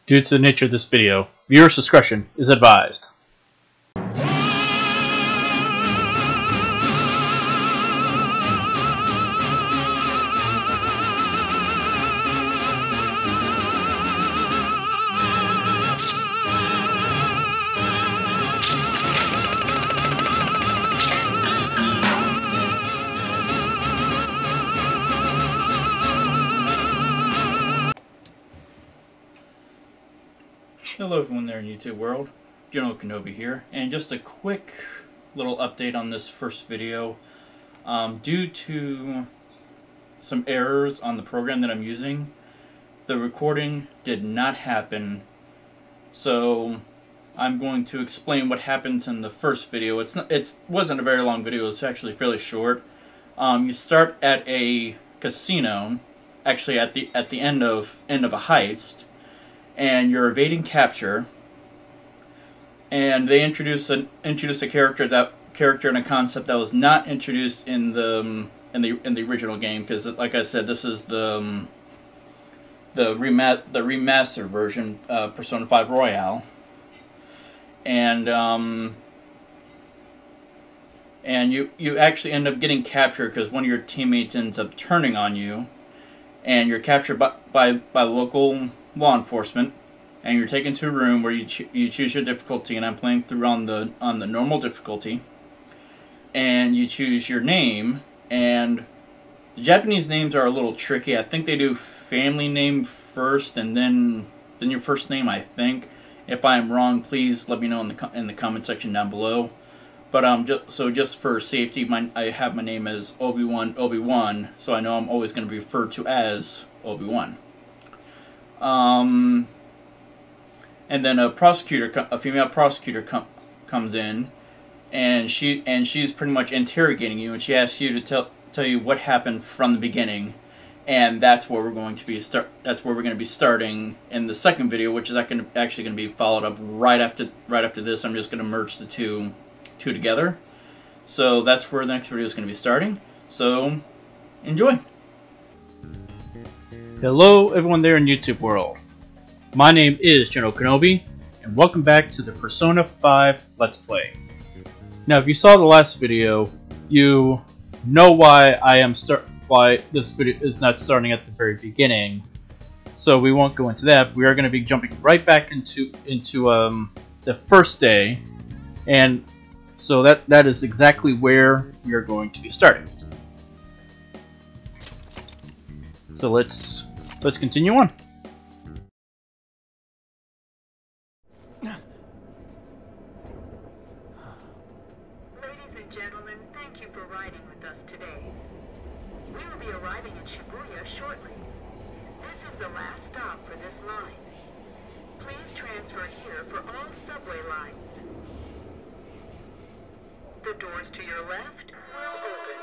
Due to the nature of this video, viewer discretion is advised. Hello everyone there in YouTube world, General Kenobi here, and just a quick little update on this first video. Due to some errors on the program that I'm using, the recording did not happen, so I'm going to explain what happens in the first video. It wasn't a very long video, it was actually fairly short. You start at a casino, actually at the end of a heist, and you're evading capture, and they introduce a character and a concept that was not introduced in the original game, because like I said, this is the remastered version of Persona 5 Royal, and you actually end up getting captured because one of your teammates ends up turning on you, and you're captured by local law enforcement, and you're taken to a room where you choose your difficulty, and I'm playing through on the normal difficulty, and you choose your name, and the Japanese names are a little tricky. I think they do family name first and then your first name, I think. If I'm wrong, please let me know in the comment section down below. But just for safety, I have my name as Obi-Wan, so I know I'm always going to be referred to as Obi-Wan. And then a female prosecutor comes in, and she's pretty much interrogating you, and she asks you to tell you what happened from the beginning, and that's where we're going to be starting in the second video, which is actually going to be followed up right after this. I'm just going to merge the two together, so that's where the next video is going to be starting. So enjoy. Hello everyone there in YouTube world. My name is General Kenobi, and welcome back to the Persona 5 Let's Play. Now if you saw the last video, you know why this video is not starting at the very beginning, so we won't go into that. We are going to be jumping right back into the first day, and so that is exactly where we are going to be starting. So let's continue on. Ladies and gentlemen, thank you for riding with us today. We will be arriving in Shibuya shortly. This is the last stop for this line. Please transfer here for all subway lines. The doors to your left will open.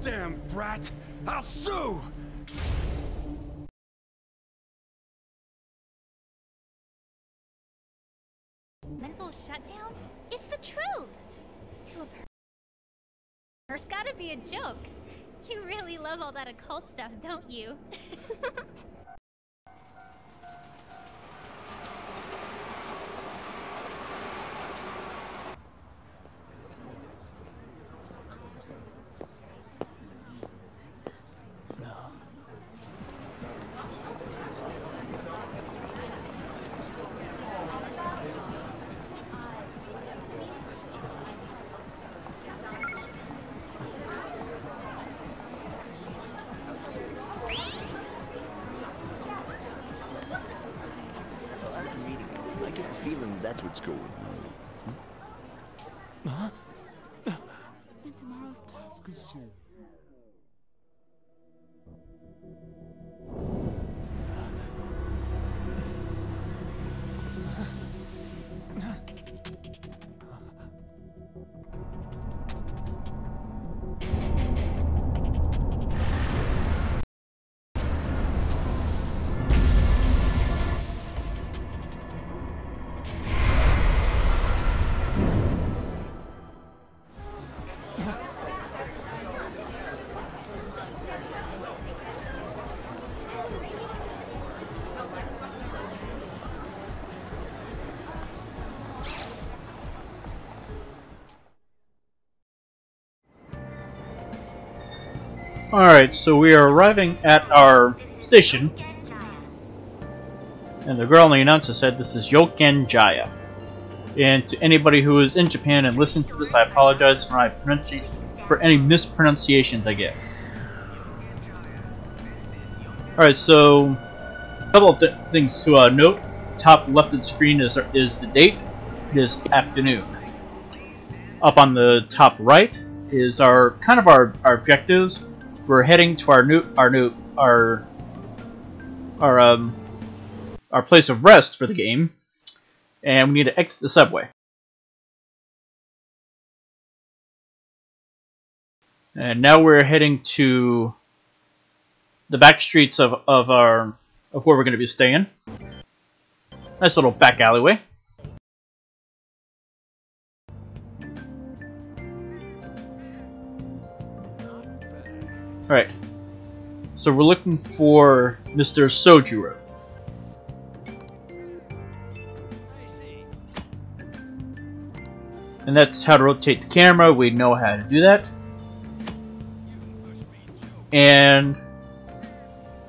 Damn brat! I'll sue! Mental shutdown? It's the truth! To a It's gotta be a joke. You really love all that occult stuff, don't you? I get the feeling that's what's going on. Huh? And tomorrow's task is soon. Alright, so we are arriving at our station, and the girl on the announcer said this is Yoken Jaya. And to anybody who is in Japan and listening to this, I apologize for any mispronunciations I give. Alright, so a couple of things to note. Top left of the screen is the date. It is afternoon. Up on the top right is our objectives. We're heading to our place of rest for the game, and we need to exit the subway. And now we're heading to the back streets of where we're going to be staying. Nice little back alleyway. Alright, so we're looking for Mr. Sojiro. And that's how to rotate the camera. We know how to do that. And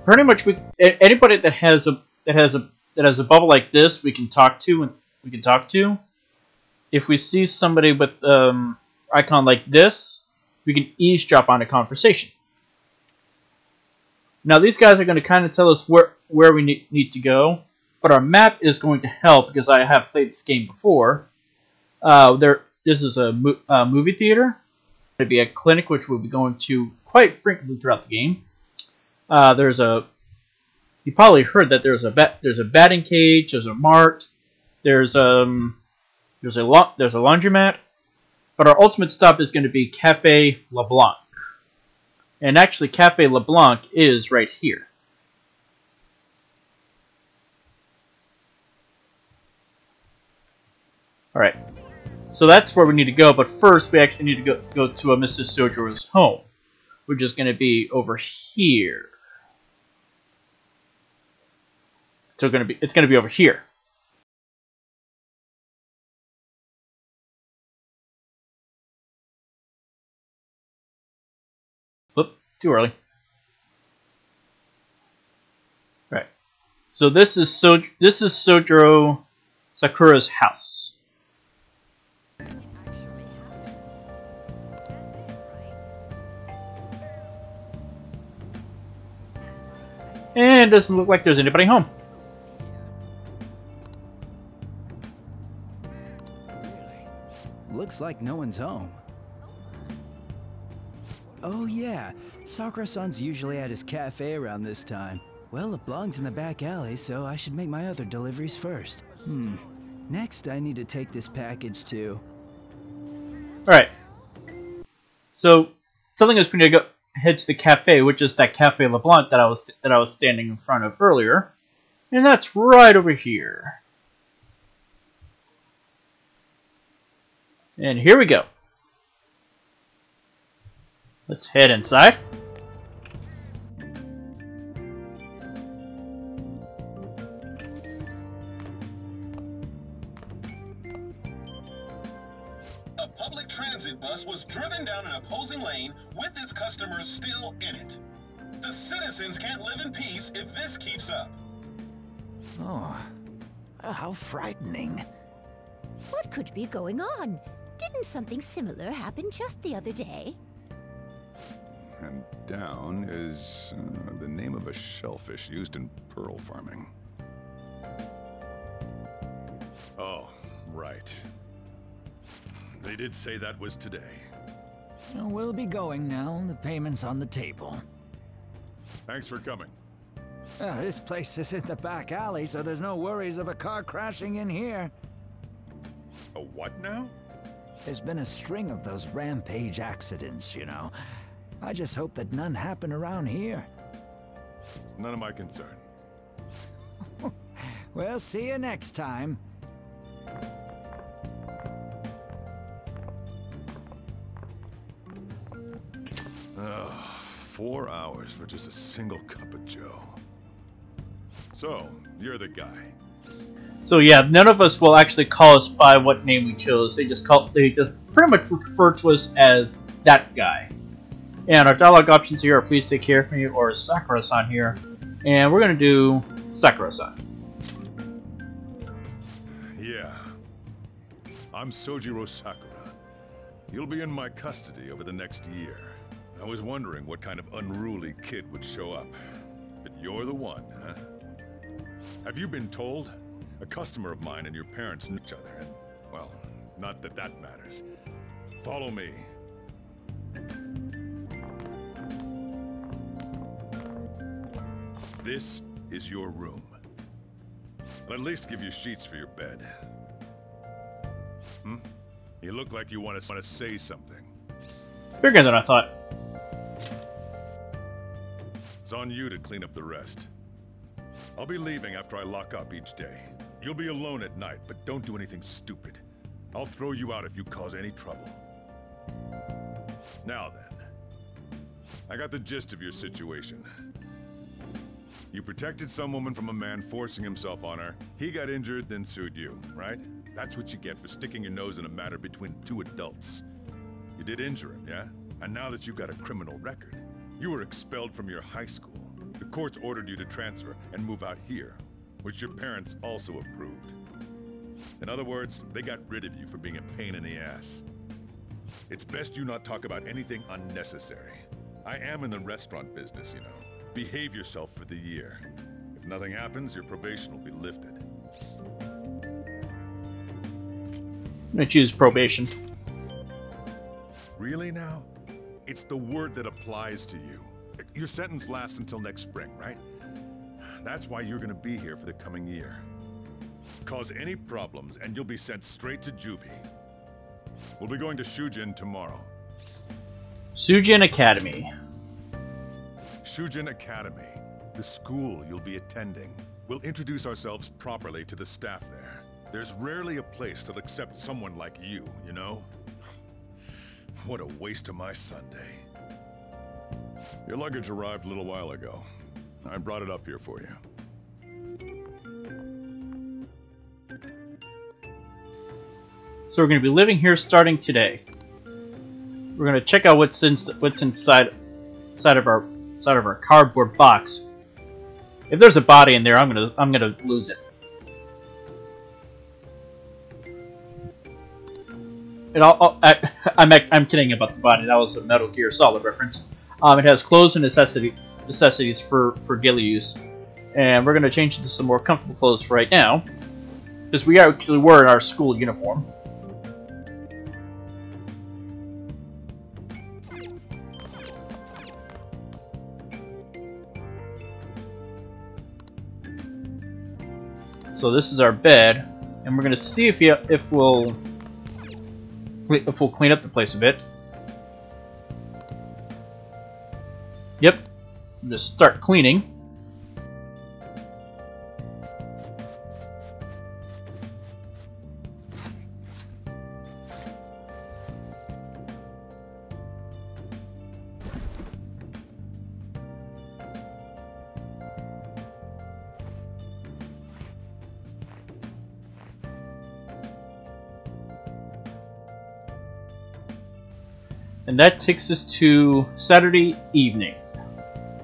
pretty much anybody that has a bubble like this, we can talk to. If we see somebody with icon like this, we can eavesdrop on a conversation. Now these guys are going to kind of tell us where we need to go, but our map is going to help because I have played this game before. This is a movie theater. It's going to be a clinic which we'll be going to quite frequently throughout the game. You probably heard that there's a batting cage, there's a mart, there's a laundromat, but our ultimate stop is going to be Cafe LeBlanc. And actually, Cafe LeBlanc is right here. Alright, so that's where we need to go, but first we actually need to go to Mrs. Sojiro's home, which is going to be over here. So it's going to be over here. Oop, too early. Right. So this is Sojiro Sakura's house. And it doesn't look like there's anybody home. Looks like no one's home. Oh yeah, Sakura-san's usually at his cafe around this time. Well, LeBlanc's in the back alley, so I should make my other deliveries first. Next, I need to take this package to... Alright. So, telling us we need to head to the cafe, which is that Cafe LeBlanc that I was standing in front of earlier. And that's right over here. And here we go. Let's head inside. A public transit bus was driven down an opposing lane with its customers still in it. The citizens can't live in peace if this keeps up. Oh, how frightening. What could be going on? Didn't something similar happen just the other day? And down is the name of a shellfish used in pearl farming. Oh, right. They did say that was today. Well, we'll be going now. The payment's on the table. Thanks for coming. This place is in the back alley, so there's no worries of a car crashing in here. A what now? There's been a string of those rampage accidents, you know. I just hope that none happen around here. It's none of my concern. We'll see you next time. 4 hours for just a single cup of joe. So, you're the guy. So yeah, none of us will actually call us by what name we chose. They just pretty much refer to us as that guy. And our dialogue options here are please take care of me or Sakura-san here. And we're going to do Sakura-san. Yeah. I'm Sojiro Sakura. You'll be in my custody over the next year. I was wondering what kind of unruly kid would show up. But you're the one, huh? Have you been told? A customer of mine and your parents knew each other, and, well, not that that matters. Follow me. This is your room. I'll at least give you sheets for your bed. Hmm? You look like you want to say something. Bigger than I thought. It's on you to clean up the rest. I'll be leaving after I lock up each day. You'll be alone at night, but don't do anything stupid. I'll throw you out if you cause any trouble. Now then, I got the gist of your situation. You protected some woman from a man forcing himself on her. He got injured, then sued you, right? That's what you get for sticking your nose in a matter between two adults. You did injure him, yeah? And now that you got a criminal record, you were expelled from your high school. The courts ordered you to transfer and move out here, which your parents also approved. In other words, they got rid of you for being a pain in the ass. It's best you not talk about anything unnecessary. I am in the restaurant business, you know. Behave yourself for the year. If nothing happens, your probation will be lifted. I'm gonna choose probation. Really now? It's the word that applies to you. Your sentence lasts until next spring, right? That's why you're gonna be here for the coming year. Cause any problems and you'll be sent straight to juvie. We'll be going to Shujin tomorrow. Shujin Academy. Shujin Academy, the school you'll be attending. We'll introduce ourselves properly to the staff there. There's rarely a place that'll accept someone like you, you know? What a waste of my Sunday. Your luggage arrived a little while ago. I brought it up here for you. So we're going to be living here starting today. We're going to check out what's inside of our cardboard box. If there's a body in there, I'm gonna lose it. And I'm kidding about the body. That was a Metal Gear Solid reference. It has clothes and necessities for daily use, and we're gonna change it to some more comfortable clothes for right now, because we actually were in our school uniform. So this is our bed, and we're gonna see if we'll clean up the place a bit. Yep, just start cleaning. And that takes us to Saturday evening.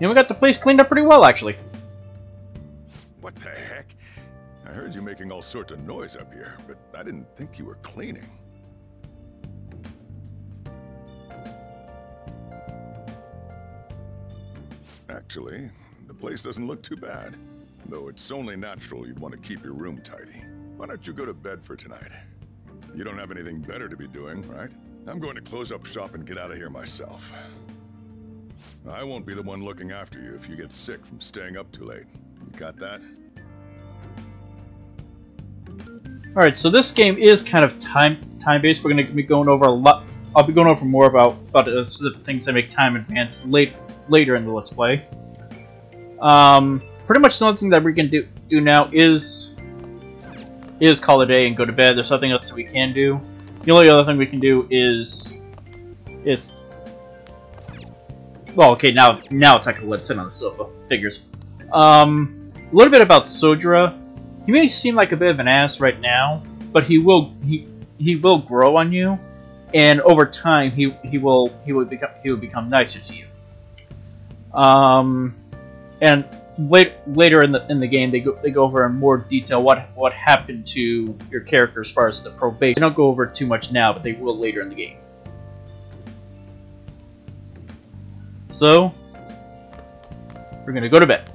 And we got the place cleaned up pretty well, actually. What the heck? I heard you making all sorts of noise up here, but I didn't think you were cleaning. Actually, the place doesn't look too bad. Though it's only natural you'd want to keep your room tidy. Why don't you go to bed for tonight? You don't have anything better to be doing, right? I'm going to close up shop and get out of here myself. I won't be the one looking after you if you get sick from staying up too late. You got that? Alright, so this game is kind of time-based. We're going to be going over a lot. I'll be going over more about specific things that make time advance later in the Let's Play. Pretty much the only thing that we can do now is call it a day and go to bed. There's nothing else that we can do. The only other thing we can do is well, okay, now it's like let's sit on the sofa. Figures. A little bit about Sojiro. He may seem like a bit of an ass right now, but he will grow on you, and over time he will become nicer to you. And later in the game they go over in more detail what happened to your character as far as the probation. They don't go over too much now, but they will later in the game. So we're gonna go to bed.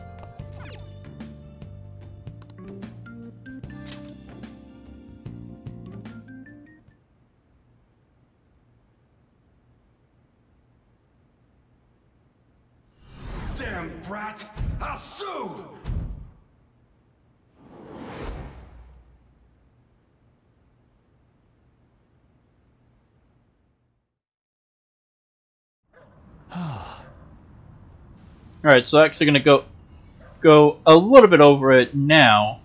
Damn brat! I'll sue! Alright, so actually gonna go a little bit over it now.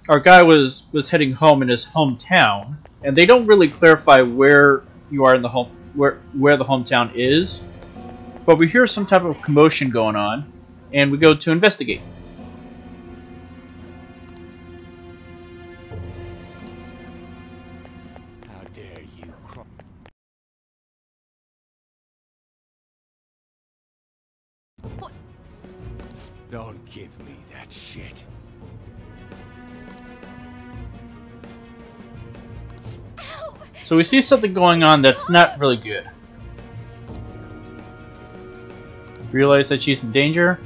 Our guy was heading home in his hometown, and they don't really clarify where you are in the where the hometown is, but we hear some type of commotion going on, and we go to investigate. How dare you crawl? Don't give me that shit. So we see something going on that's not really good. Realize that she's in danger,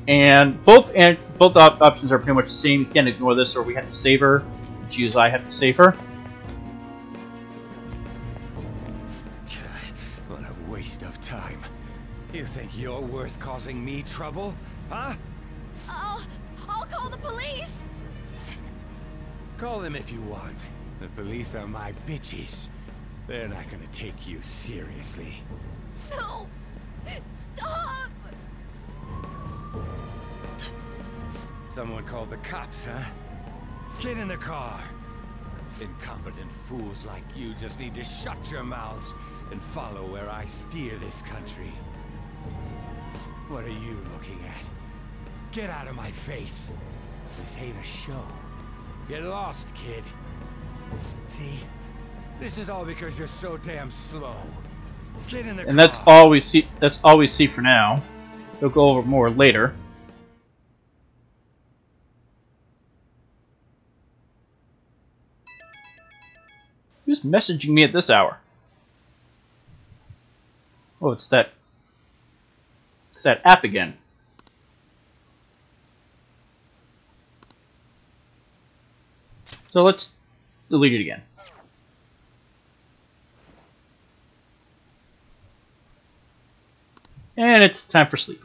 and both options are pretty much the same. You can't ignore this, or we have to save her. Choose I have to save her. What a waste of time. You think you're worth causing me trouble, huh? I'll call the police. Call them if you want. The police are my bitches. They're not gonna take you seriously. No! Stop! Someone called the cops, huh? Get in the car. Incompetent fools like you just need to shut your mouths and follow where I steer this country. What are you looking at? Get out of my face. This ain't a show. Get lost, kid. See? This is all because you're so damn slow. Get in the car. And that's all we see. That's all we see for now. We'll go over more later. Who's messaging me at this hour? Oh, it's that app again. So let's delete it again. And it's time for sleep.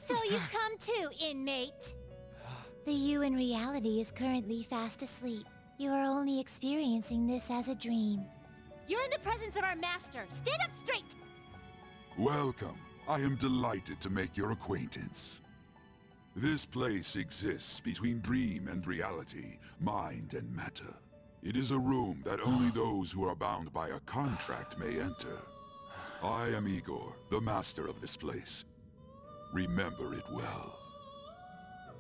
So you've come to, inmate. The you in reality is currently fast asleep. You are only experiencing this as a dream. You're in the presence of our master. Stand up straight! Welcome. I am delighted to make your acquaintance. This place exists between dream and reality, mind and matter. It is a room that only those who are bound by a contract may enter. I am Igor, the master of this place. Remember it well.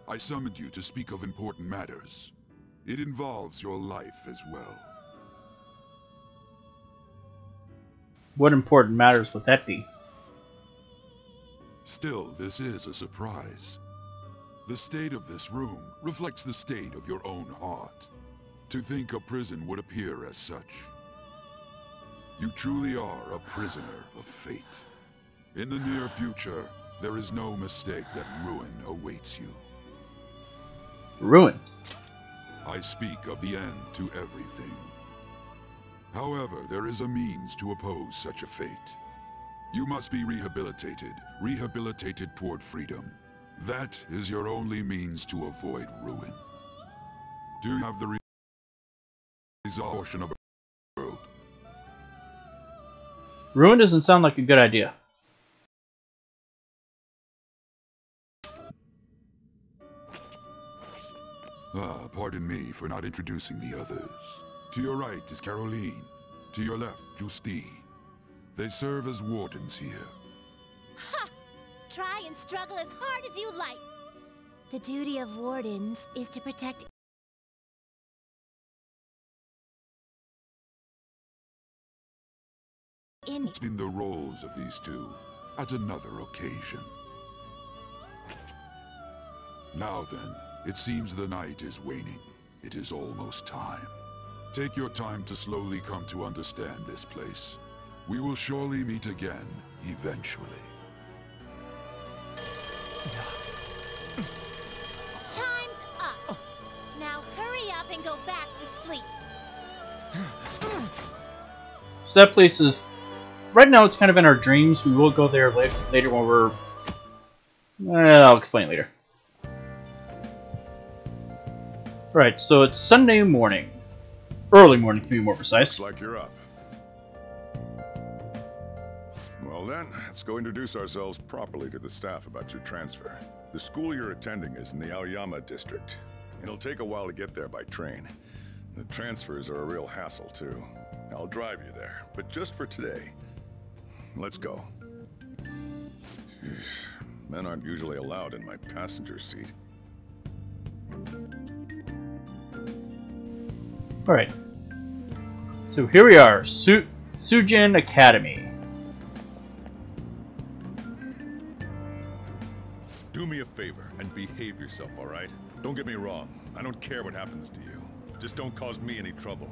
I summoned you to speak of important matters. It involves your life as well. What important matters would that be? Still, this is a surprise. The state of this room reflects the state of your own heart. To think a prison would appear as such. You truly are a prisoner of fate. In the near future, there is no mistake that ruin awaits you. Ruin? I speak of the end to everything. However, there is a means to oppose such a fate. You must be rehabilitated toward freedom. That is your only means to avoid ruin. Do you have the portion of a world? Ruin doesn't sound like a good idea. Pardon me for not introducing the others. To your right is Caroline. To your left, Justine. They serve as wardens here. Ha! Try and struggle as hard as you like. The duty of wardens is to protect in the roles of these two at another occasion. Now then, it seems the night is waning. It is almost time. Take your time to slowly come to understand this place. We will surely meet again, eventually. Time's up. Now hurry up and go back to sleep. So that place is... Right now it's kind of in our dreams. We will go there later when we're... I'll explain later. Right, so it's Sunday morning. Early morning, to be more precise. Looks like you're up. Well then, let's go introduce ourselves properly to the staff about your transfer. The school you're attending is in the Aoyama district. It'll take a while to get there by train. The transfers are a real hassle too. I'll drive you there, but just for today. Let's go. Jeez, men aren't usually allowed in my passenger seat. Alright. So here we are, Sujin Academy. Do me a favor and behave yourself, alright? Don't get me wrong. I don't care what happens to you. Just don't cause me any trouble.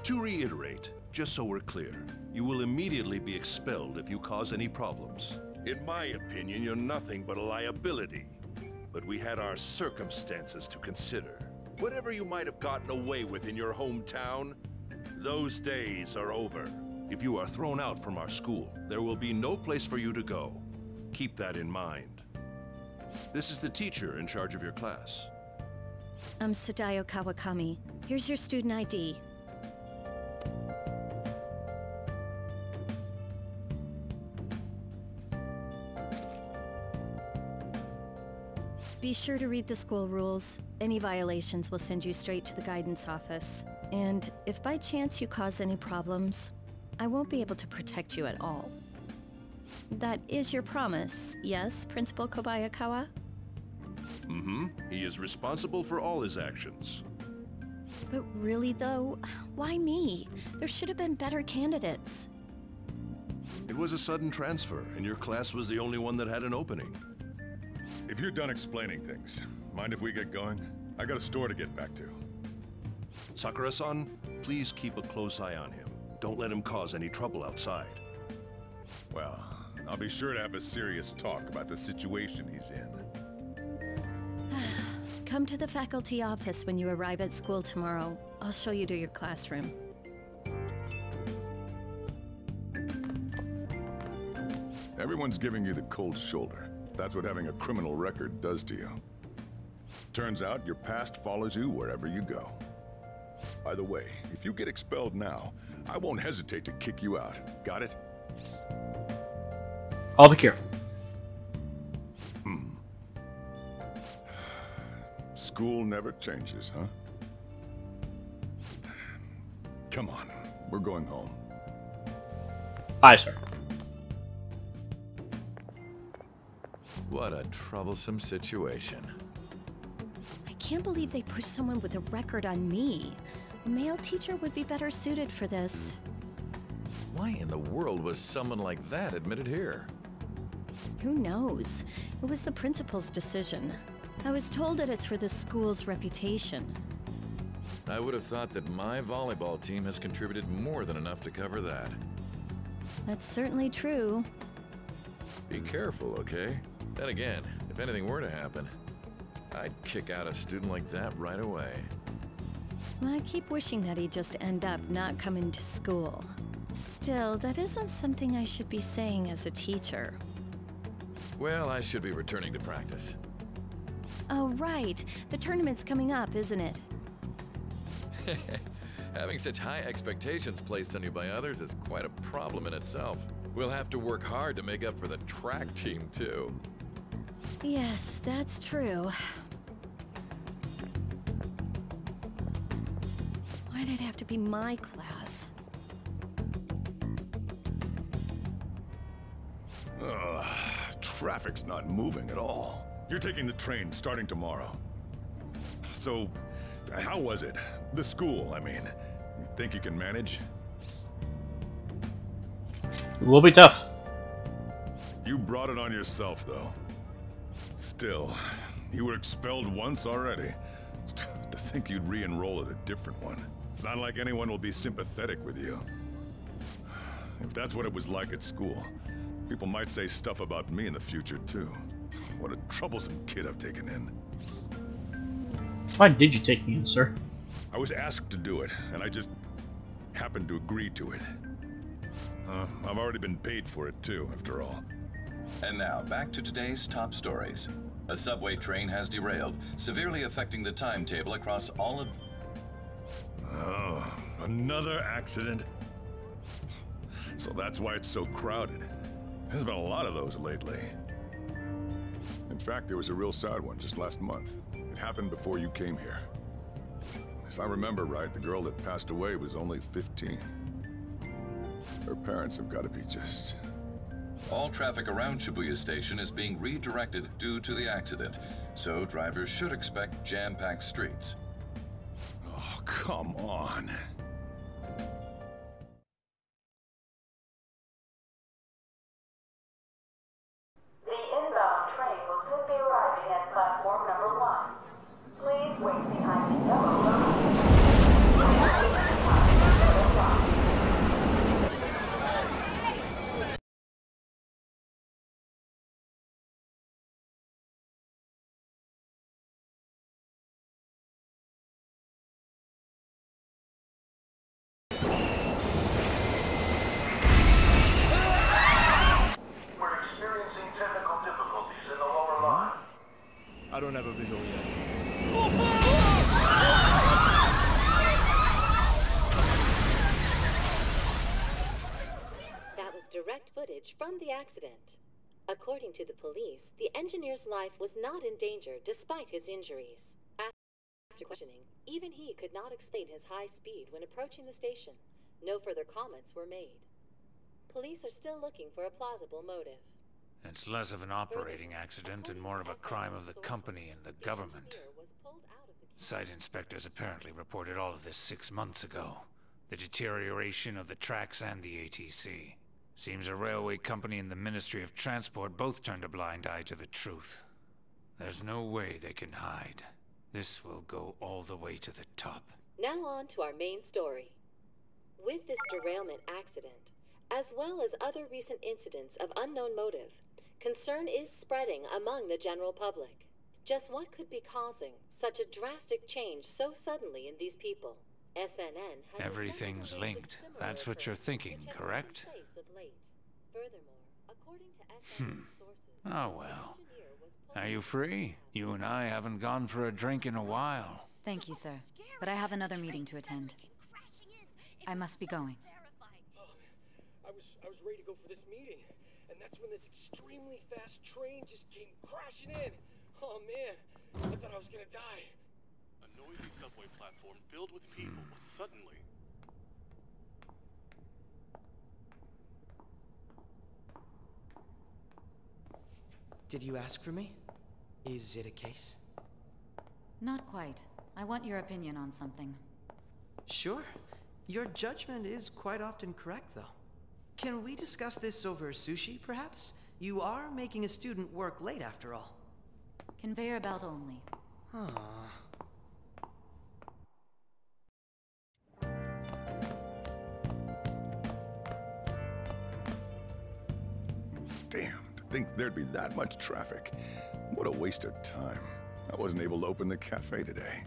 To reiterate, just so we're clear, you will immediately be expelled if you cause any problems. In my opinion, you're nothing but a liability. But we had our circumstances to consider. Whatever you might have gotten away with in your hometown, those days are over. If you are thrown out from our school, there will be no place for you to go. Keep that in mind. This is the teacher in charge of your class. I'm Sadayo Kawakami. Here's your student ID. Be sure to read the school rules. Any violations will send you straight to the guidance office. And if by chance you cause any problems, I won't be able to protect you at all. That is your promise, yes, Principal Kobayakawa? Mm-hmm. He is responsible for all his actions. But really though, why me? There should have been better candidates. It was a sudden transfer, and your class was the only one that had an opening. If you're done explaining things, mind if we get going? I got a store to get back to. Sakura-san, please keep a close eye on him. Don't let him cause any trouble outside. Well, I'll be sure to have a serious talk about the situation he's in. Come to the faculty office when you arrive at school tomorrow. I'll show you to your classroom. Everyone's giving you the cold shoulder. That's what having a criminal record does to you. Turns out your past follows you wherever you go. By the way, if you get expelled now, I won't hesitate to kick you out. Got it? I'll be careful. school never changes, huh? Come on, we're going home. Aye, sir. What a troublesome situation. I can't believe they pushed someone with a record on me. A male teacher would be better suited for this. Why in the world was someone like that admitted here? Who knows? It was the principal's decision. I was told that it's for the school's reputation. I would have thought that my volleyball team has contributed more than enough to cover that. That's certainly true. Be careful, okay? Then again, if anything were to happen, I'd kick out a student like that right away. I keep wishing that he'd just end up not coming to school. Still, that isn't something I should be saying as a teacher. Well, I should be returning to practice. Oh, right. The tournament's coming up, isn't it? Having such high expectations placed on you by others is quite a problem in itself. We'll have to work hard to make up for the track team, too. Yes, that's true. Why'd it have to be my class? Traffic's not moving at all. You're taking the train starting tomorrow. So, how was it? The school, I mean. You think you can manage? It will be tough. You brought it on yourself, though. Still, you were expelled once already. To think you'd re-enroll at a different one. It's not like anyone will be sympathetic with you. If that's what it was like at school, people might say stuff about me in the future, too. What a troublesome kid I've taken in. Why did you take me in, sir? I was asked to do it, and I just happened to agree to it. I've already been paid for it, too, after all. And now, back to today's top stories. A subway train has derailed, severely affecting the timetable across all of... Oh, another accident? So that's why it's so crowded. There's been a lot of those lately. In fact, there was a real sad one just last month. It happened before you came here. If I remember right, the girl that passed away was only 15. Her parents have got to be just... All traffic around Shibuya Station is being redirected due to the accident, so drivers should expect jam-packed streets. Oh, come on. The inbound train will soon be arriving at platform number 1. Please wait behind the yellow line. I don't have a visual yet. That was direct footage from the accident. According to the police, the engineer's life was not in danger despite his injuries. After questioning, even he could not explain his high speed when approaching the station. No further comments were made. Police are still looking for a plausible motive. It's less of an operating accident and more of a crime of the company and the government. Site inspectors apparently reported all of this 6 months ago. The deterioration of the tracks and the ATC. Seems a railway company and the Ministry of Transport both turned a blind eye to the truth. There's no way they can hide. This will go all the way to the top. Now on to our main story. With this derailment accident, as well as other recent incidents of unknown motive, concern is spreading among the general public. Just what could be causing such a drastic change so suddenly in these people? SNN has Everything's linked. That's what you're thinking, correct? Furthermore, according to SNN sources, Oh well. Are you free? You and I haven't gone for a drink in a while. Thank you, sir. But I have another meeting to attend. I must be going. I was ready to go for this meeting, and that's when this extremely fast train just came crashing in. Oh man, I thought I was gonna die. noisy subway platform filled with people was suddenly... Did you ask for me? Is it a case? Not quite. I want your opinion on something. Sure. Your judgment is quite often correct, though. Can we discuss this over sushi, perhaps? You are making a student work late, after all. Conveyor belt only. Damn, to think there'd be that much traffic. What a waste of time. I wasn't able to open the cafe today.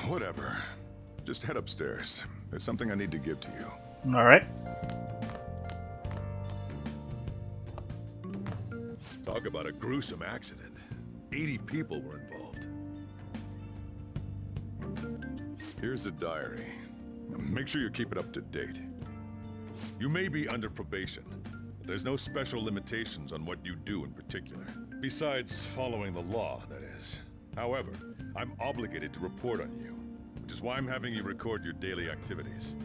Whatever. Just head upstairs. There's something I need to give to you. Alright. Talk about a gruesome accident. 80 people were involved. Here's the diary. Make sure you keep it up to date. You may be under probation. There's no special limitations on what you do in particular. Besides following the law, that is. However, I'm obligated to report on you, which is why I'm having you record your daily activities.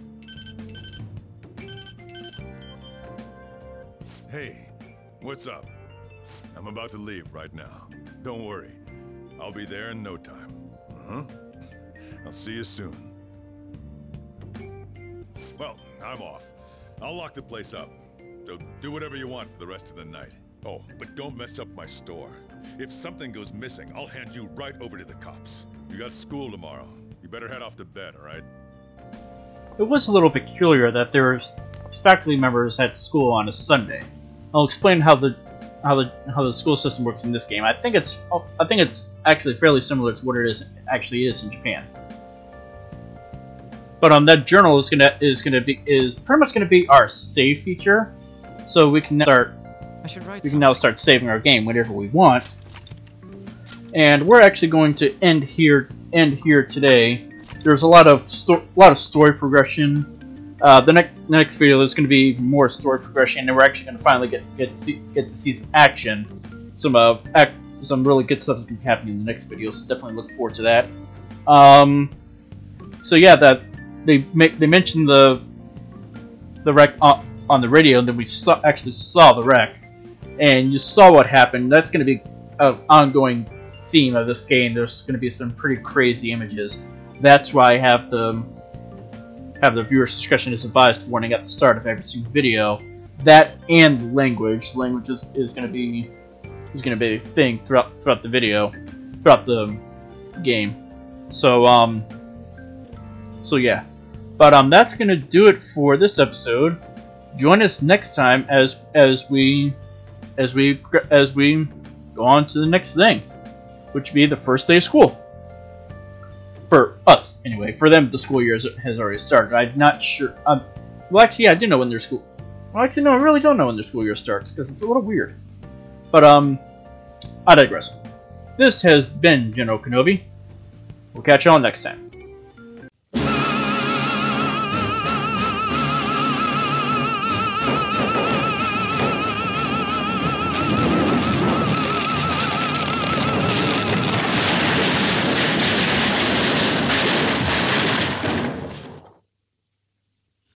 Hey, what's up? I'm about to leave right now. Don't worry, I'll be there in no time. I'll see you soon. Well, I'm off. I'll lock the place up. So do whatever you want for the rest of the night. Oh, but don't mess up my store. If something goes missing, I'll hand you right over to the cops. You got school tomorrow. You better head off to bed, all right? It was a little peculiar that there were faculty members at school on a Sunday. I'll explain how the school system works in this game. I think it's actually fairly similar to what it actually is in Japan. But that journal is pretty much gonna be our save feature, so we can now start saving our game whenever we want. And we're actually going to end here today. There's a lot of story progression. The next video there's going to be even more story progression, and we're actually going to finally get to see some action, some really good stuff that's going to be happening in the next video. So definitely look forward to that. So yeah, that they mentioned the wreck on the radio, and then we actually saw the wreck, and you saw what happened. That's going to be an ongoing theme of this game. There's going to be some pretty crazy images. That's why I have the viewer's discretion is advised warning at the start of every single video. That and language. Language is going to be a thing throughout the video, throughout the game. So so yeah. But that's going to do it for this episode. Join us next time as we go on to the next thing, which would be the first day of school. For us, anyway. For them, the school year has already started. I'm not sure. Well, actually, yeah, I do know when their school. Well, actually, no, I really don't know when their school year starts because it's a little weird. But I digress. This has been General Kenobi. We'll catch y'all next time.